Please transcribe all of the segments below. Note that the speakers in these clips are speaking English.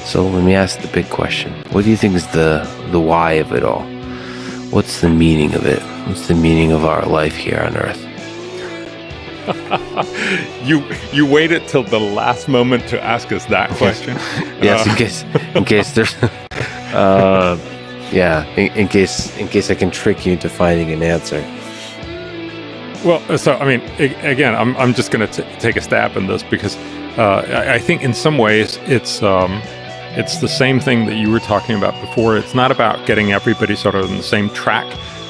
So let me ask the big question. What do you think is the why of it all? What's the meaning of it? What's the meaning of our life here on Earth? You waited till the last moment to ask us that question. Yes, in case there's in case I can trick you into finding an answer. Well, so I mean, again, I'm just going to take a stab in this because I think in some ways it's the same thing that you were talking about before. It's not about getting everybody sort of on the same track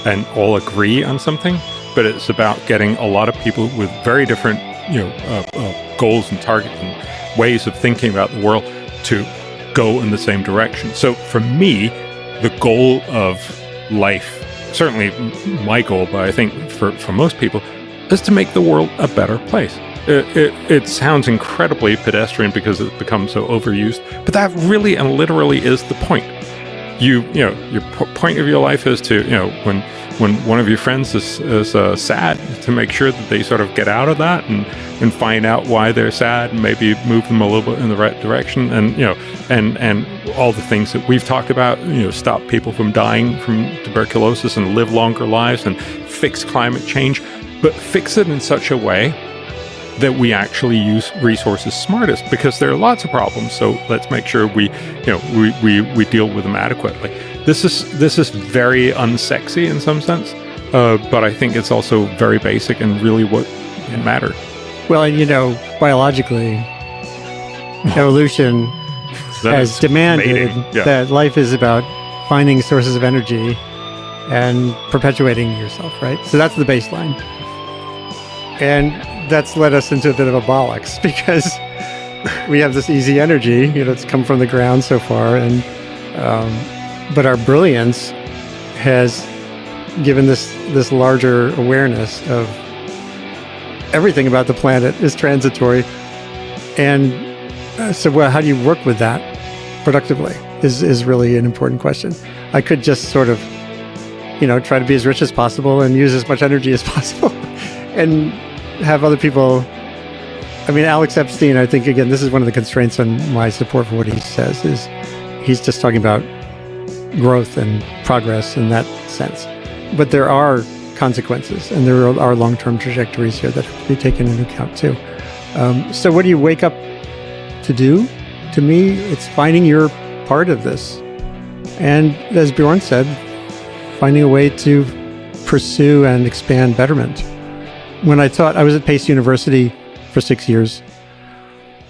and all agree on something, but it's about getting a lot of people with very different, goals and targets and ways of thinking about the world to go in the same direction. So for me, the goal of life, certainly my goal, but I think for most people, is to make the world a better place. It sounds incredibly pedestrian because it's become so overused, but that really and literally is the point. Your point of your life is to, when one of your friends is sad, to make sure that they sort of get out of that and find out why they're sad and maybe move them a little bit in the right direction, and all the things that we've talked about, stop people from dying from tuberculosis and live longer lives and fix climate change, but fix it in such a way that we actually use resources smartest, because there are lots of problems. So let's make sure we deal with them adequately. This is very unsexy in some sense, but I think it's also very basic and really what matters. Well, and biologically, evolution has demanded that life is about finding sources of energy and perpetuating yourself, right? So that's the baseline. And that's led us into a bit of a bollocks because we have this easy energy, it's come from the ground so far, and but our brilliance has given this larger awareness of everything about the planet is transitory, and so how do you work with that productively is really an important question. I could just sort of, try to be as rich as possible and use as much energy as possible, and have other people. I mean, Alex Epstein, I think, again, this is one of the constraints on my support for what he says, is he's just talking about growth and progress in that sense. But there are consequences, and there are long-term trajectories here that have to be taken into account too. So what do you wake up to do? To me, it's finding your part of this. And as Bjørn said, finding a way to pursue and expand betterment. When I was at Pace University for 6 years,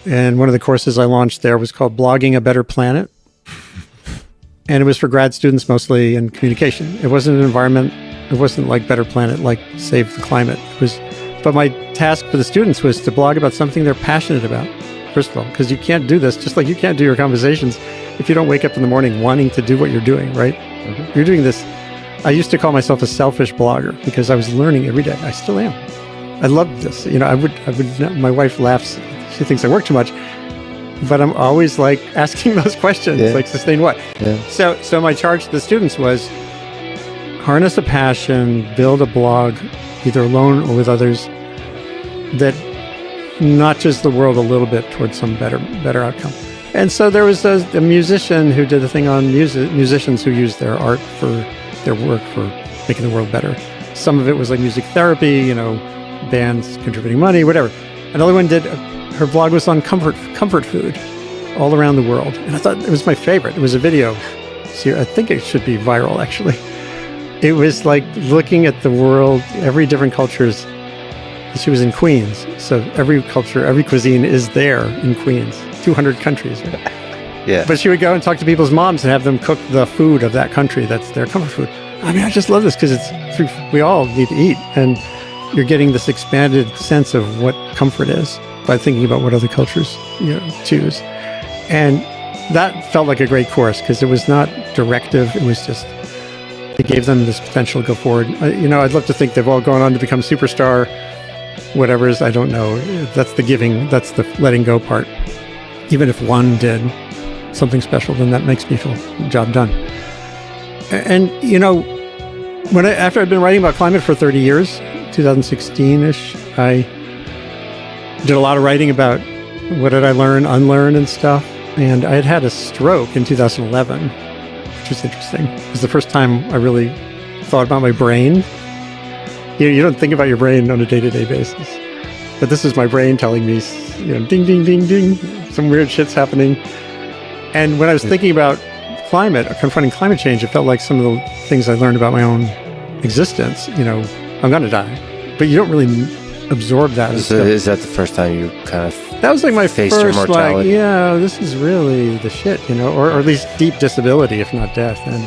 and one of the courses I launched there was called Blogging a Better Planet. And it was for grad students mostly in communication. It wasn't an environment, it wasn't like Better Planet, like Save the Climate. But my task for the students was to blog about something they're passionate about, first of all, because you can't do this, just like you can't do your conversations, if you don't wake up in the morning wanting to do what you're doing, right? Mm-hmm. You're doing this. I used to call myself a selfish blogger because I was learning every day. I still am. I love this. I would, my wife laughs. She thinks I work too much, but I'm always like asking those questions, like sustain what? Yeah. So my charge to the students was harness a passion, build a blog, either alone or with others, that notches the world a little bit towards some better outcome. And so there was a musician who did a thing on musicians who use their art for their work for making the world better. Some of it was like music therapy, bands contributing money, whatever. Another one her blog was on comfort food all around the world. And I thought it was my favorite. It was a video. I think it should be viral, actually. It was like looking at the world, every different cultures. She was in Queens. So every culture, every cuisine is there in Queens, 200 countries. Right? Yeah. But she would go and talk to people's moms and have them cook the food of that country that's their comfort food. I mean, I just love this because we all need to eat. And you're getting this expanded sense of what comfort is by thinking about what other cultures choose. And that felt like a great course because it was not directive. It was just, it gave them this potential to go forward. I'd love to think they've all gone on to become superstar, whatever is, I don't know. That's the giving, that's the letting go part. Even if one did something special, then that makes me feel job done. And, after I'd been writing about climate for 30 years, 2016-ish, I did a lot of writing about what did I learn, unlearn and stuff. And I had had a stroke in 2011, which was interesting. It was the first time I really thought about my brain. You don't think about your brain on a day-to-day basis. But this is my brain telling me, ding, ding, ding, ding, some weird shit's happening. And when I was thinking about confronting climate change, it felt like some of the things I learned about my own existence. I'm going to die. But you don't really absorb that. So is that the first time you kind of that was like my faced first, your mortality? this is really the shit, or at least deep disability, if not death. And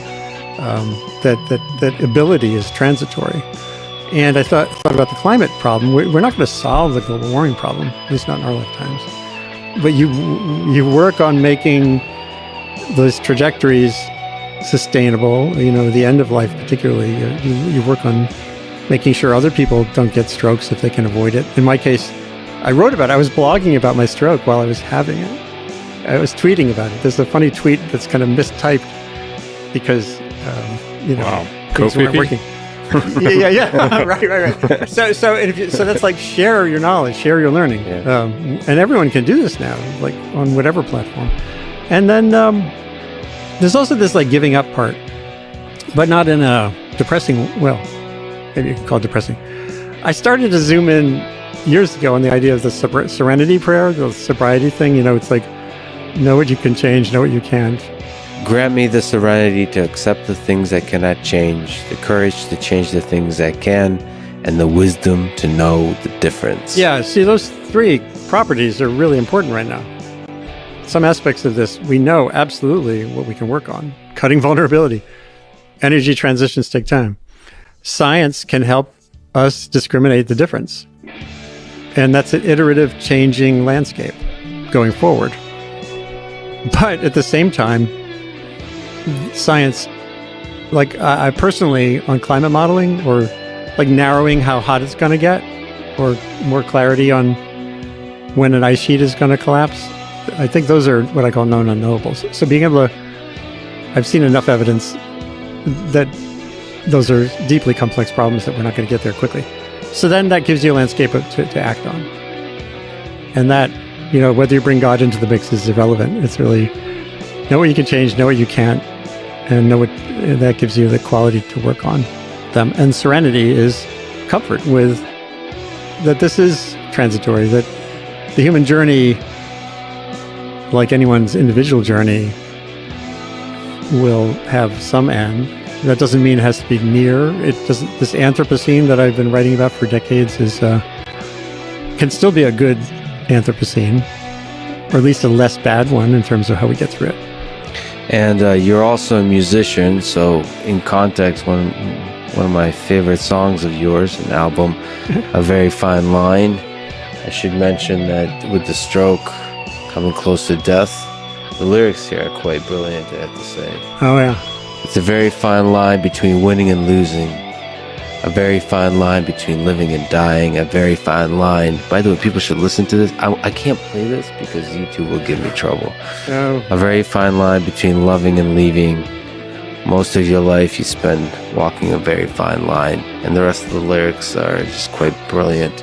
that ability is transitory. And I thought about the climate problem. We're not going to solve the global warming problem, at least not in our lifetimes. But you work on making those trajectories sustainable, the end of life particularly. You work on making sure other people don't get strokes if they can avoid it. In my case, I wrote about it. I was blogging about my stroke while I was having it. I was tweeting about it. There's a funny tweet that's kind of mistyped because, things weren't working. yeah. right. So that's like share your knowledge, share your learning, and everyone can do this now, like on whatever platform. And then there's also this like giving up part, but not in a depressing. Well, maybe you can call it depressing. I started to zoom in years ago on the idea of the serenity prayer, the sobriety thing. It's like know what you can change, know what you can't. Grant me the serenity to accept the things that cannot change, the courage to change the things that can, and the wisdom to know the difference. Yeah, see, those three properties are really important right now. Some aspects of this, we know absolutely what we can work on. Cutting vulnerability. Energy transitions take time. Science can help us discriminate the difference. And that's an iterative changing landscape going forward. But at the same time, science, like I personally, on climate modeling or like narrowing how hot it's going to get or more clarity on when an ice sheet is going to collapse, I think those are what I call known unknowables. So being able to, I've seen enough evidence that those are deeply complex problems that we're not going to get there quickly. So then that gives you a landscape to act on. And that, whether you bring God into the mix is irrelevant. It's really know what you can change, know what you can't, and that gives you the quality to work on them. And serenity is comfort with that this is transitory, that the human journey, like anyone's individual journey, will have some end. That doesn't mean it has to be near. It doesn't. This Anthropocene that I've been writing about for decades can still be a good Anthropocene, or at least a less bad one in terms of how we get through it. And you're also a musician, so in context, one of my favorite songs of yours, an album, A Very Fine Line. I should mention that with the stroke coming close to death, the lyrics here are quite brilliant, I have to say. Oh, yeah. It's a very fine line between winning and losing. A very fine line between living and dying. A very fine line. By the way, people should listen to this. I can't play this because YouTube will give me trouble. Oh. A very fine line between loving and leaving. Most of your life you spend walking a very fine line. And the rest of the lyrics are just quite brilliant.